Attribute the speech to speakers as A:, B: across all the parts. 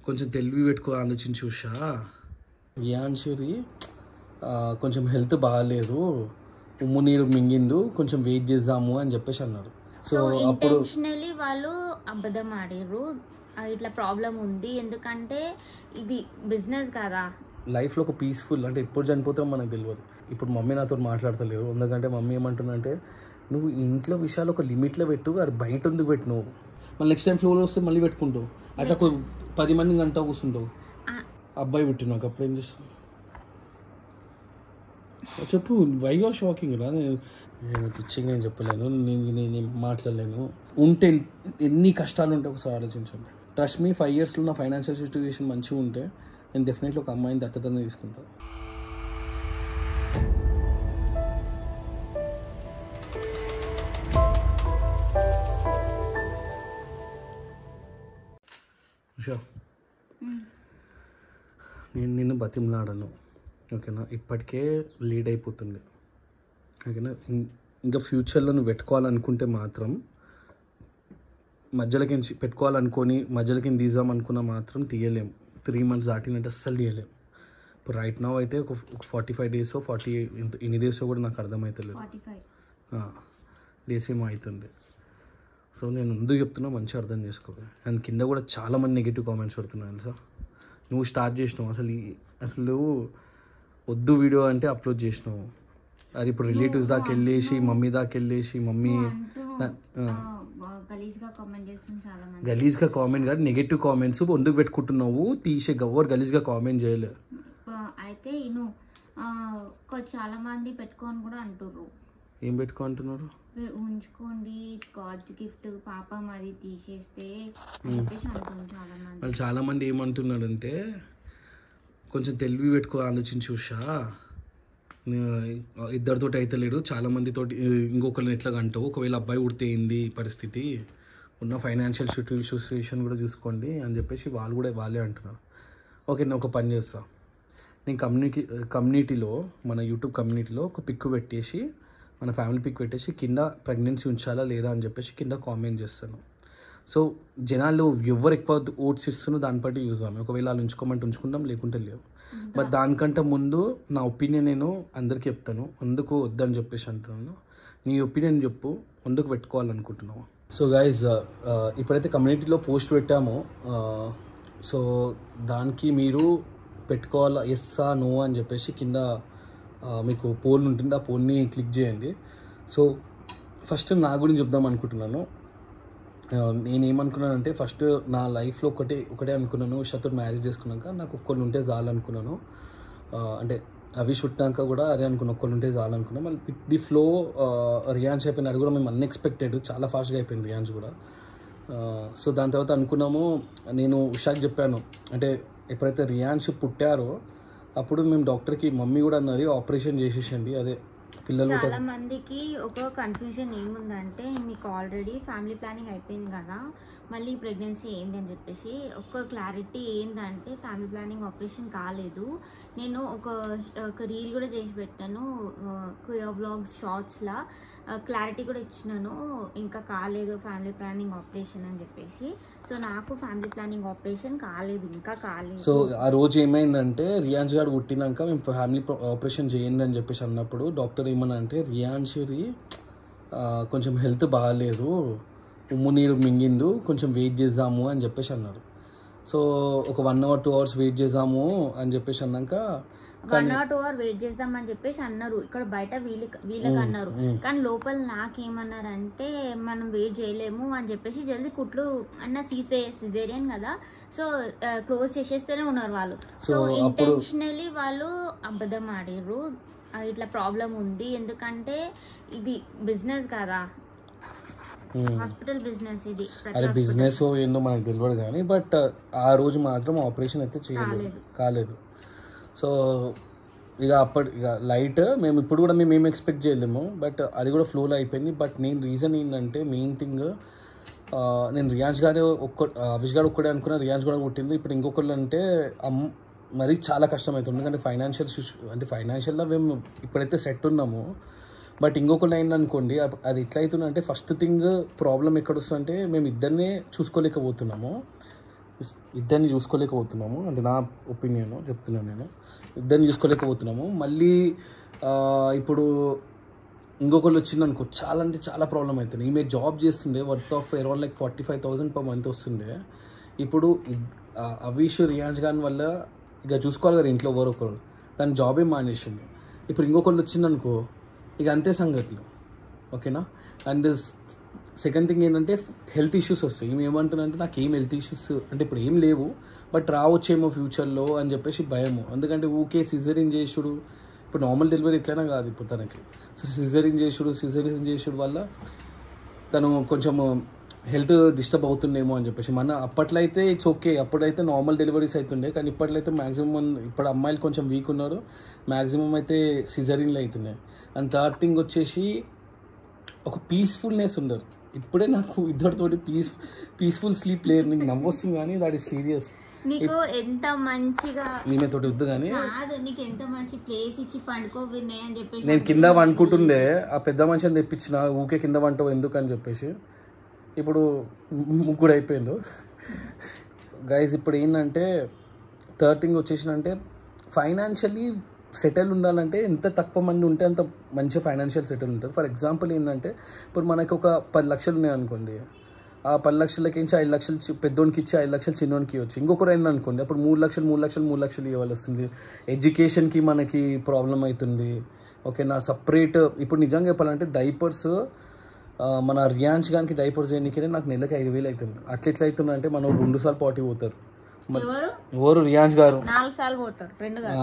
A: కొంచెం తెలివి పెట్టుకో ఆలోచించి చూసా. రియాన్షిది కొంచెం హెల్త్ బాగాలేదు, ఉమ్ము నీరు మింగిందు, కొంచెం వెయిట్ చేద్దాము అని చెప్పేసి అన్నారు.
B: సో అప్పుడు వాళ్ళు అబద్ధం ఆడారు, ఇట్లా ప్రాబ్లం ఉంది, ఎందుకంటే ఇది బిజినెస్ కదా.
A: లైఫ్లో ఒక పీస్ఫుల్ అంటే ఎప్పుడు చనిపోతాం మనకు తెలియదు. ఇప్పుడు మమ్మీ నాతో మాట్లాడతలేరు, ఎందుకంటే మమ్మీ ఏమంటుందంటే నువ్వు ఇంట్లో విషయాలు ఒక లిమిట్లో పెట్టు, అది బయట ఎందుకు పెట్టు, నువ్వు మళ్ళీ నెక్స్ట్ టైం ఫ్లోలో వస్తే మళ్ళీ పెట్టుకుంటావు, అట్లా 10 మంది గంట కూర్చుంటావు. అబ్బాయి పుట్టినాక అప్పుడు ఏం చేస్తావు చెప్పు. వై ఆర్ షాకింగ్ రా? నేను పిచ్చింగ్ నేను చెప్పలేను, నేను మాట్లాడలేను. ఉంటే ఎన్ని కష్టాలు ఉంటాయి ఒకసారి ఆలోచించండి. ట్రస్ట్ మీ 5 yearsలో నా ఫైనాన్షియల్ సిచ్యువేషన్ మంచిగా ఉంటే నేను డెఫినెట్లీ ఒక అమ్మాయిని దత్తతనే తీసుకుంటాను. నేను నిన్ను బతిమలాడను, ఓకేనా? ఇప్పటికే లీడ్ అయిపోతుంది, ఓకేనా? ఇంకా ఫ్యూచర్లో నువ్వు పెట్టుకోవాలనుకుంటే మాత్రం మధ్యలోకి పెట్టుకోవాలనుకొని మధ్యలోకి తీద్దామనుకున్నా మాత్రం తీయలేము. 3 months దాటినంటే అస్సలు తీయలేము. ఇప్పుడు రైట్ నౌ అయితే ఒక 45 days 40 ఎన్ని డేస్ కూడా నాకు అర్థమవుతలేదు, 45 days ఏమో అవుతుంది. సో నేను ముందు చెప్తున్నా, మంచిగా అర్థం చేసుకో. అండ్ కింద కూడా చాలామంది నెగిటివ్ కామెంట్స్ పెడుతున్నాను సార్. నువ్వు స్టార్ట్ చేసినావు, అసలు వద్దు వీడియో అంటే అప్లోడ్ చేసినావు, అది ఇప్పుడు రిలేటివ్స్ దాకా వెళ్ళేసి మమ్మీ దాకా వెళ్ళేసి మమ్మీ గలీజ్గా కామెంట్ కాదు, నెగిటివ్ కామెంట్స్ ఎందుకు పెట్టుకుంటున్నావు, తీసే గవ్వరు గలీజ్గా కామెంట్ చేయలేదు.
B: అయితే చాలా మంది పెట్టుకోని కూడా అంటున్నారు.
A: ఏం పెట్టుకుంటున్నారు?
B: ఉంచుకోండి, గాడ్ గిఫ్ట్, పాపం అది తీసేస్తే
A: వాళ్ళు చాలా మంది ఏమంటున్నారంటే కొంచెం తెలివి పెట్టుకో ఆలోచించి చూసా, ఇద్దరితో అయితే లేడు, చాలా మందితోటి ఇంకొకరిని ఎట్లా అంటావు, ఒకవేళ అబ్బాయి ఉడితే ఏంది పరిస్థితి, ఉన్న ఫైనాన్షియల్ సిచ్యువేషన్ కూడా చూసుకోండి అని చెప్పేసి వాళ్ళే అంటున్నారు. ఓకే, నేను ఒక పని చేస్తా, నేను కమ్యూనిటీలో మన యూట్యూబ్ కమ్యూనిటీలో ఒక పిక్ పెట్టేసి, మన ఫ్యామిలీ పిక్ పెట్టేసి కింద ప్రెగ్నెన్సీ ఉంచాలా లేదా అని చెప్పేసి కింద కామెంట్ చేస్తాను. సో జనాలు ఎవరు ఎక్కువ ఓట్స్ ఇస్తున్నో దాన్ని బట్టి యూజ్ అవ్వాలి. ఒకవేళ వాళ్ళు ఉంచుకోమంటే ఉంచుకుంటాం, లేకుంటే లేవు. బట్ దానికంటే ముందు నా ఒపీనియన్ నేను అందరికీ చెప్తాను, ఎందుకు వద్దని చెప్పేసి అంటున్నాను. నీ ఒపీనియన్ చెప్పు, ఎందుకు పెట్టుకోవాలనుకుంటున్నావు. సో గైజ్, ఇప్పుడైతే కమ్యూనిటీలో పోస్ట్ పెట్టామో, సో దానికి మీరు పెట్టుకోవాలా ఎస్సా నో అని చెప్పేసి కింద మీకు పోల్ ఉంటుంది, ఆ పోల్ని క్లిక్ చేయండి. సో ఫస్ట్ నా గురించి చెప్దాం అనుకుంటున్నాను. నేనేమనుకున్నానంటే ఫస్ట్ నా లైఫ్లో ఒకటే అనుకున్నాను, ఇషాతో మ్యారేజ్ చేసుకున్నాక నాకు ఒక్కళ్ళు ఉంటే చాలనుకున్నాను. అంటే అవి చుట్టాక కూడా అదే అనుకున్నా, ఒక్కళ్ళు ఉంటే చాలనుకున్నాను. మళ్ళీ ది ఫ్లో రియాన్స్ అయిపోయిన అది కూడా మేము అన్ఎక్స్పెక్టెడ్, చాలా ఫాస్ట్గా అయిపోయింది రియాన్స్ కూడా. సో దాని తర్వాత అనుకున్నాము, నేను ఉషాకి చెప్పాను, అంటే ఎప్పుడైతే రియాన్స్ పుట్టారో అప్పుడు మేము డాక్టర్కి మమ్మీ కూడా అన్నది ఆపరేషన్ చేసేసండి. అదే పిల్లలు.
B: చాలా మందికి ఒక కన్ఫ్యూజన్ ఏముందంటే, మీకు ఆల్రెడీ ఫ్యామిలీ ప్లానింగ్ అయిపోయింది కదా, మళ్ళీ ప్రెగ్నెన్సీ ఏంది అని చెప్పేసి ఒక క్లారిటీ ఏంటంటే, ఫ్యామిలీ ప్లానింగ్ ఆపరేషన్ కాలేదు. నేను ఒక రీల్ కూడా చేసి పెట్టాను, వ్లాగ్స్ షార్ట్స్లా క్లారిటీ కూడా ఇచ్చినాను, ఇంకా కాలేదు ఫ్యామిలీ ప్లానింగ్ ఆపరేషన్ అని చెప్పేసి. సో నాకు ఫ్యామిలీ ప్లానింగ్ ఆపరేషన్ కాలేదు, ఇంకా కాలేదు.
A: సో ఆ రోజు ఏమైందంటే, రియాన్స్ గారు పుట్టినాక మేము ఫ్యామిలీ ఆపరేషన్ చేయండి అని చెప్పేసి అన్నప్పుడు డాక్టర్ ఏమన్నా అంటే, రియాన్స్ది కొంచెం హెల్త్ బాగాలేదు, ఉమ్ము నీరు మింగిందు, కొంచెం వెయిట్ చేద్దాము అని చెప్పేసి అన్నారు. సో ఒక 1 hour 2 hours వెయిట్ చేద్దాము అని చెప్పేసి అన్నాక
B: 1 or 2 hours వెయిట్ చేద్దామని చెప్పేసి అన్నారు. ఇక్కడ బయట వీళ్ళకి అన్నారు, కానీ లోపల నాకేమన్నారంటే మనం వెయిట్ చేయలేము అని చెప్పేసి జల్దీ కుట్లు అన్న సిజేరియన్ కదా, సో క్లోజ్ చేసేస్తేనే ఉన్నారు వాళ్ళు. సో ఇంటెన్షనలీ వాళ్ళు అబద్ధం ఆడారు, ఇట్లా ప్రాబ్లం ఉంది, ఎందుకంటే ఇది బిజినెస్ కదా, హాస్పిటల్ బిజినెస్. ఇది
A: అదే బిజినెస్ ఏందో మనకు తెలియదు కానీ, బట్ ఆ రోజు మాత్రం ఆపరేషన్ అయితే కాలేదు. సో ఇక లైట్ మేము ఇప్పుడు కూడా మేము ఏం ఎక్స్పెక్ట్ చేయలేము, బట్ అది కూడా ఫ్లోలో అయిపోయింది. బట్ నేను రీజన్ ఏంటంటే, మెయిన్ థింగ్ నేను రియాన్స్ గారు అవిష్ గారు ఒక్కడే అనుకున్నా, రియాన్స్ కూడా పుట్టింది. ఇప్పుడు ఇంకొకళ్ళు అంటే మరీ చాలా కష్టమవుతుంది, ఎందుకంటే ఫైనాన్షియల్గా మేము ఇప్పుడైతే సెట్ ఉన్నాము. బట్ ఇంకొకళ్ళు అయిందనుకోండి, అది ఎట్లా అవుతుందంటే, ఫస్ట్ థింగ్ ప్రాబ్లం ఎక్కడ వస్తుందంటే, మేము ఇద్దరినే చూసుకోలేకపోతున్నాము. ఇద్దరిని చూసుకోలేకపోతున్నాము, అంటే నా ఒపీనియన్ చెప్తున్నాను నేను, ఇద్దరిని చూసుకోలేకపోతున్నాము. మళ్ళీ ఇప్పుడు ఇంకొకళ్ళు వచ్చిందనుకో చాలా అంటే చాలా ప్రాబ్లం అవుతుంది. ఈమె జాబ్ చేస్తుండే worth of around like 45,000 per month వస్తుండే. ఇప్పుడు అవీష్ రియాజ్ ఖాన్ వల్ల ఇక చూసుకోవాలి కదా ఇంట్లో ఒకరు, తన జాబే మానేసింది. ఇప్పుడు ఇంకొకళ్ళు వచ్చిందనుకో ఇక అంతే సంగతులు, ఓకేనా. అండ్ సెకండ్ థింగ్ ఏంటంటే హెల్త్ ఇష్యూస్ వస్తాయి. ఈమె ఏమంటుందంటే నాకు ఏం హెల్త్ ఇష్యూస్ అంటే ఇప్పుడు ఏం లేవు, బట్ రావచ్చేమో ఫ్యూచర్లో అని చెప్పేసి భయము. ఎందుకంటే ఊకే సిజరిన్ చేసుడు, ఇప్పుడు నార్మల్ డెలివరీ ఎట్లయినా కాదు ఇప్పుడు తనకి. సో సిజరిన్ చేసుడు వల్ల తను కొంచెం హెల్త్ డిస్టర్బ్ అవుతుండేమో అని చెప్పేసి. మన అప్పట్లో అయితే ఇట్స్ ఓకే, అప్పుడైతే నార్మల్ డెలివరీస్ అవుతుండే, కానీ ఇప్పట్లో అయితే మ్యాక్సిమం ఇప్పుడు అమ్మాయిలు కొంచెం వీక్ ఉన్నారు, మ్యాక్సిమం అయితే సిజరిన్లు అవుతున్నాయి. అండ్ థర్డ్ థింగ్ వచ్చేసి ఒక పీస్ఫుల్నెస్ ఉండరు. ఇప్పుడే నాకు ఇద్దరితోటి పీస్ఫుల్ స్లీప్ లేదు. నీకు నవ్వొస్తుంది కానీ దాట్ ఈస్ సీరియస్.
B: నీకు ఎంత మంచిగా
A: ఈమెతోటి వద్దు కానీ
B: కాదు, నీకు ఎంత మంచి ప్లేస్ ఇచ్చి పండుకో వినే అని చెప్పేసి
A: నేను కింద వండుకుంటుండే, ఆ పెద్ద మనిషిని తెప్పించిన ఊకే కింద వంటవు ఎందుకు అని చెప్పేసి. ఇప్పుడు ముగ్గురు అయిపోయింది గైజ్. ఇప్పుడు ఏంటంటే థర్డ్ థింగ్ వచ్చేసిందంటే ఫైనాన్షియల్లీ సెటిల్ ఉండాలంటే ఎంత తక్కువ మంది ఉంటే అంత మంచి ఫైనాన్షియల్ సెటిల్ ఉంటారు. ఫర్ ఎగ్జాంపుల్ ఏంటంటే ఇప్పుడు మనకి ఒక 10 లక్షలు ఉన్నాయి అనుకోండి, ఆ 10 లక్షలకి నుంచి 5 లక్షలు పెద్దోనికి ఇచ్చి 5 లక్షలు చిన్నోనికి ఇవ్వచ్చు. ఇంకొకరు ఏంటి అనుకోండి, అప్పుడు 3 లక్షలు ఇవ్వాలి వస్తుంది. ఎడ్యుకేషన్కి మనకి ప్రాబ్లం అవుతుంది, ఓకేనా. సపరేట్ ఇప్పుడు నిజంగా చెప్పాలంటే డైపర్స్ మన రియాన్స్ గానికి డైపర్స్ చేయడానికే నాకు నెలకి 5,000 అవుతుంది. అట్లా అవుతుంది అంటే మనం 2 సార్లు పార్టీ పోతారు. ఎవరు రియాన్స్ గారు
B: 4 సార్లు పోతారు,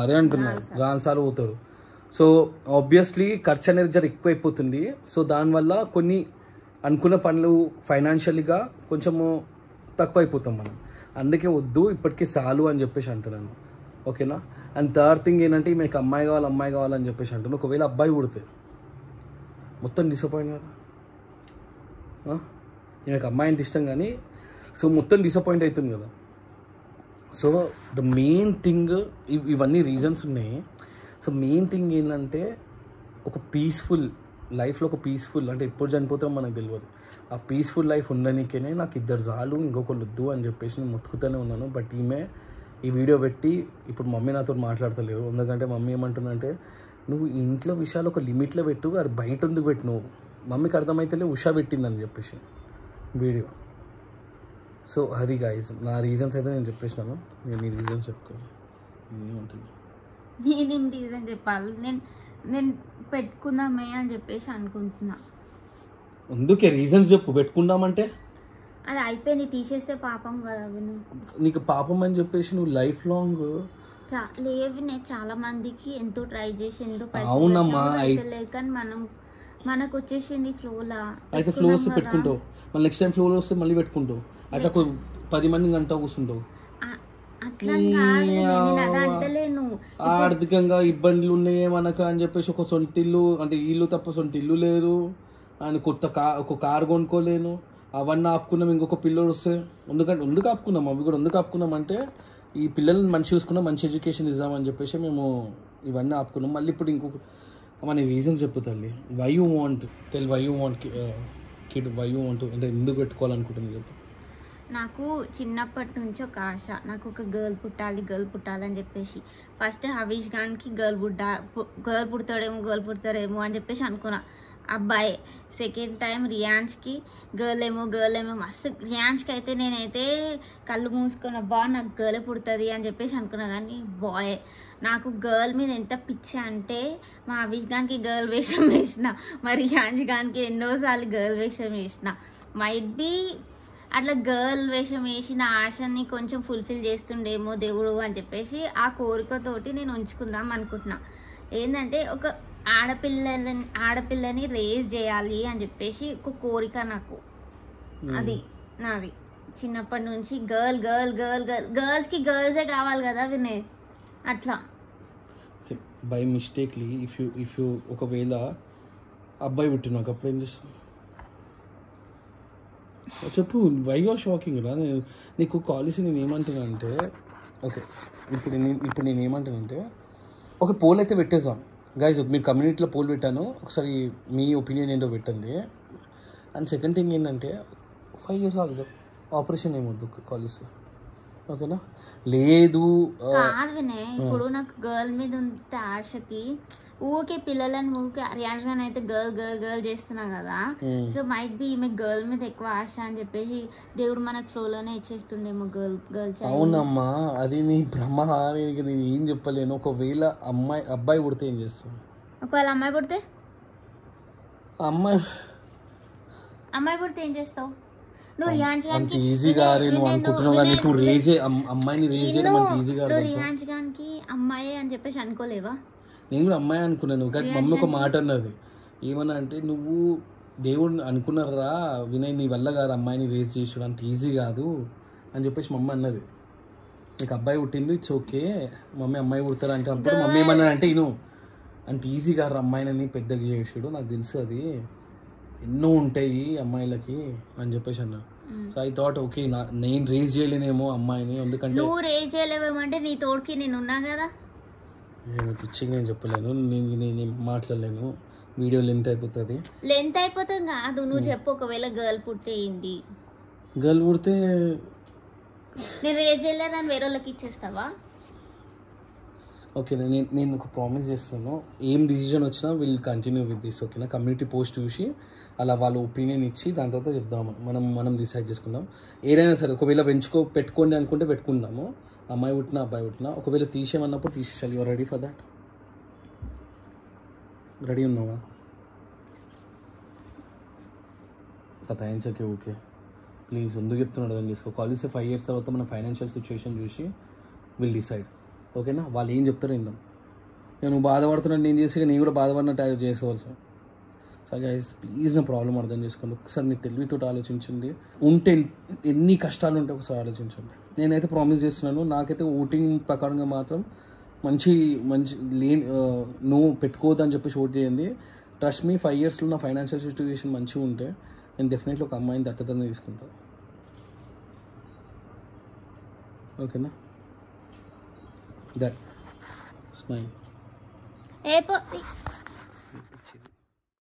A: అదే అంటున్నారు 4 సార్లు పోతారు. సో ఆబ్వియస్లీ ఖర్చు అనేది జర ఎక్కువ అయిపోతుంది. సో దానివల్ల కొన్ని అనుకున్న పనులు ఫైనాన్షియల్గా కొంచెము తక్కువ అయిపోతాం మనం. అందుకే వద్దు ఇప్పటికీ చాలు అని చెప్పేసి అంటున్నాను, ఓకేనా. అండ్ థర్డ్ థింగ్ ఏంటంటే మీకు అమ్మాయి కావాలని చెప్పేసి అంటున్నాను. ఒకవేళ అబ్బాయి పుడితే మొత్తం డిసప్పాయింట్ కదా. ఈమెకు అమ్మాయి అంటే ఇష్టం కానీ సో మొత్తం డిసప్పాయింట్ అవుతుంది కదా. సో ద మెయిన్ థింగ్ ఇవన్నీ రీజన్స్ ఉన్నాయి. సో మెయిన్ థింగ్ ఏంటంటే ఒక పీస్ఫుల్ లైఫ్లో ఒక పీస్ఫుల్ అంటే ఎప్పుడు చనిపోతామో మనకు తెలియదు. ఆ పీస్ఫుల్ లైఫ్ ఉండడానికే నాకు ఇద్దరు చాలు, ఇంకొకళ్ళు వద్దు అని చెప్పేసి నేను మొత్తుకుతూనే ఉన్నాను. బట్ ఈమె ఈ వీడియో పెట్టి ఇప్పుడు మమ్మీ నాతో మాట్లాడతలేరు. ఎందుకంటే మమ్మీ ఏమంటుందంటే నువ్వు ఇంట్లో విషయాలు ఒక లిమిట్లో పెట్టు, అది బయట ఎందుకు పెట్టు, నువ్వు మమ్మీకి అర్థమైతేలే ఉషా పెట్టిందని చెప్పేసి వీడియో. సో అది గైస్ నా రీజన్స్ అయితే నేను చెప్పేసినాను. నేను ఈ రీజన్స్ చెప్పుకోవాలి. ఏమంటుంది
B: నేనేం రీజన్ చెప్పాలి, నేను పెట్టుకుందామే అని చెప్పేసి అనుకుంటున్నా.
A: అందుకే రీజన్స్ చెప్పు. పెట్టుకుందామంటే
B: అది అయిపోయింది, తీసేస్తే పాపం కదా విను.
A: నీకు పాపం అని చెప్పేసి నువ్వు లైఫ్ లాంగ్
B: లేవినే చాలా మందికి ఎంతో ట్రై చేసి ఎంతో
A: అవునమ్మా
B: కానీ మనకు వచ్చేసింది ఫ్లోలా.
A: అయితే ఫ్లో వస్తే పెట్టుకుంటావు, మళ్ళీ నెక్స్ట్ టైం ఫ్లో వస్తే మళ్ళీ పెట్టుకుంటావు, అట్లా 10 మంది గంట కూర్చుంటావు. ఆర్థికంగా ఇబ్బందులు ఉన్నాయి మనకు అని చెప్పేసి ఒక సొంత ఇల్లు అంటే ఇల్లు తప్ప సొంత ఇల్లు లేదు అని ఒక కారు కొనుక్కోలేను, అవన్నీ ఆపుకున్నాం. ఇంకొక పిల్లలు వస్తే ఎందుకు ఆపుకున్నాం, అవి కూడా ఎందుకు ఆపుకున్నాం అంటే ఈ పిల్లల్ని మంచి చూసుకున్నాం, మంచి ఎడ్యుకేషన్ ఇద్దామని చెప్పేసి మేము ఇవన్నీ ఆపుకున్నాం. మళ్ళీ ఇప్పుడు ఇంకొక మన రీజన్స్ చెప్పు తల్లి. Why you want kid, why you want అంటే ఎందుకు పెట్టుకోవాలనుకుంటుంది చెప్పు.
B: నాకు చిన్నప్పటి నుంచి ఒక ఆశ, నాకు ఒక గర్ల్ పుట్టాలి అని చెప్పేసి. ఫస్ట్ హవీష్ ఖాన్కి గర్ల్ పుడతాడేమో అని చెప్పేసి అనుకున్నా, అబ్బాయి. సెకండ్ టైం రియాన్స్కి గర్ల్ ఏమో మస్తు. రియాన్స్కి అయితే నేనైతే కళ్ళు మూసుకొని అబ్బా నాకు గర్ల్ పుడుతుంది అని చెప్పేసి అనుకున్నా, కానీ బాయ్. నాకు గర్ల్ మీద ఎంత పిచ్చి అంటే మా హవీష్ ఖాన్కి గర్ల్ వేషం వేసిన, మా రియాన్స్ ఖాన్కి ఎన్నోసార్లు గర్ల్ వేషం వేసిన. మైట్ బీ అట్లా గర్ల్ వేషం వేసిన ఆశని కొంచెం ఫుల్ఫిల్ చేస్తుండేమో దేవుడు అని చెప్పేసి ఆ కోరికతోటి నేను ఉంచుకుందాం అనుకుంటున్నా. ఏంటంటే ఒక ఆడపిల్లని రేజ్ చేయాలి అని చెప్పేసి ఒక కోరిక నాకు. అది నాది చిన్నప్పటి నుంచి. గర్ల్స్కి గర్ల్సే కావాలి కదా వినే, అట్లా.
A: బై మిస్టేక్లీ ఇఫ్ యూ ఒకవేళ అబ్బాయి పుట్టినాక అప్పుడు ఏం చేస్తావు చెప్పు. వై యూఆర్ షాకింగ్ రా. నీకు కాలేజ్ నేను ఏమంటున్నా అంటే ఓకే ఇప్పుడు నేను ఏమంటానంటే ఒక పోల్ అయితే పెట్టేసాం గైజ్. మీరు కమ్యూనిటీలో పోల్ పెట్టాను, ఒకసారి మీ ఒపీనియన్ ఏంటో పెట్టండి. అండ్ సెకండ్ థింగ్ ఏంటంటే 5 years ఆగుదాం, ఆపరేషన్ ఏమొద్దు కాలేజ్. ఓకేనా. లేదు
B: కాదు వినయ్, ఇప్పుడు నాకు గర్ల్ మీద ఉంటే ఆశకి ఊకే పిల్లలని ఊకే రియాన్స్ గాని అయితే గర్ల్ గర్ల్ గర్ల్ చేస్తున్నా కదా, సో మైట్ బి ఈమె గర్ల్ మీద ఎక్కువ ఆశ అని చెప్పేసి దేవుడు మనకు ఫ్లోలోనే ఇచ్చేస్తుండేమో గర్ల్ గర్ల్ చైల్డ్.
A: అవునమ్మా, అది నీ భ్రమ. నేను ఏం చెప్పలేను. ఒకవేళ అబ్బాయి పుడితే ఏం చేస్తావు?
B: ఒకవేళ అమ్మాయి పుడితే
A: అమ్మాయి
B: పుడితే ఏం చేస్తావు నువ్వు? రియాన్స్
A: అంత ఈజీగా నువ్వు అనుకుంటున్నావు కానీ నీకు అమ్మాయిని రేజ్ చేయడం అంత ఈజీగా
B: రియాన్స్ గానికి అమ్మాయి అని చెప్పేసి అనుకోలేవా?
A: నేను కూడా అమ్మాయి అనుకున్నాను కానీ మమ్మీ ఒక మాట అన్నది. ఏమన్నా అంటే నువ్వు దేవుడు అనుకున్నారా వినయ్, నీ వల్ల కాదు అమ్మాయిని రేజ్ చేయడం, అంత ఈజీ కాదు అని చెప్పేసి మమ్మీ అన్నది. నీకు అబ్బాయి పుట్టింది, ఇట్స్ ఓకే. మమ్మీ అమ్మాయి పుడతారు అంటే అప్పుడు మమ్మీ ఏమన్నా అంటే ఇను అంత ఈజీ కాదు అమ్మాయిని పెద్దగా చేసాడు, నాకు తెలుసు అది ఎన్నో ఉంటాయి అమ్మాయిలకి అని చెప్పేసి అన్నాడు. సో ఐ థాట్ ఓకే నేను రేజ్ చేయలేనేమో అమ్మాయిని, ఎందుకంటే
B: నువ్వు రేజ్ చేయలేవేమంటే నీ తోడుకి నేను ఉన్నా కదా.
A: నేను పిచ్చిగా నేను చెప్పలేను, నేను మాట్లాడలేను, వీడియో లెంత్ అయిపోతుంది
B: కాదు. నువ్వు చెప్పు, ఒకవేళ గర్ల్ పుడితే ఏంటి?
A: గర్ల్ పుడితే
B: నేను రేజ్ చేయలేదని వేరే వాళ్ళకి ఇచ్చేస్తావా?
A: ఓకే, నేను ఒక ప్రామిస్ చేస్తాను, ఏం డిసిజన్ వచ్చినా విల్ కంటిన్యూ విత్ దిస్. ఓకేనా, కమ్యూనిటీ పోస్ట్ చూసి అలా వాళ్ళ ఒపీనియన్ ఇచ్చి దాని తర్వాత చెప్దాము. మనం డిసైడ్ చేసుకుందాం. ఏదైనా సరే ఒకవేళ పెట్టుకోండి అనుకుంటే పెట్టుకుందాము, అమ్మాయి పుట్టినా అబ్బాయి పుట్టినా. ఒకవేళ తీసేయమన్నప్పుడు తీసేసాలి. You're ready for that? Ready ఉన్నావా? సతాయించకే ఓకే ప్లీజ్. ఎందుకు చెప్తున్నాడు అర్థం చేసుకో. కాలేజ్ 5 years తర్వాత మన ఫైనాన్షియల్ సిచ్యువేషన్ చూసి విల్ డిసైడ్. ఓకేనా, వాళ్ళు ఏం చెప్తారో విందాం. నువ్వు బాధపడుతున్నాడు నేను చేసి నేను కూడా బాధపడినట్టు చేసుకోవచ్చు. సో గైస్ ప్లీజ్ నా ప్రాబ్లం అర్థం చేసుకోండి. ఒకసారి మీ తెలివితో ఆలోచించండి. ఉంటే ఎన్ని కష్టాలు ఉంటే ఒకసారి ఆలోచించండి. నేనైతే ప్రామిస్ చేస్తున్నాను, నాకైతే ఓటింగ్ ప్రకారంగా మాత్రం మంచి నువ్వు పెట్టుకోవద్దని చెప్పేసి ఓట్ చేయండి. ట్రస్ట్ మీ, 5 yearsలో నా ఫైనాన్షియల్ సిచ్యువేషన్ మంచిగా ఉంటే నేను డెఫినెట్లీ ఒక అమ్మాయిని దత్తతనే తీసుకుంటాను. ఓకేనా, that smile.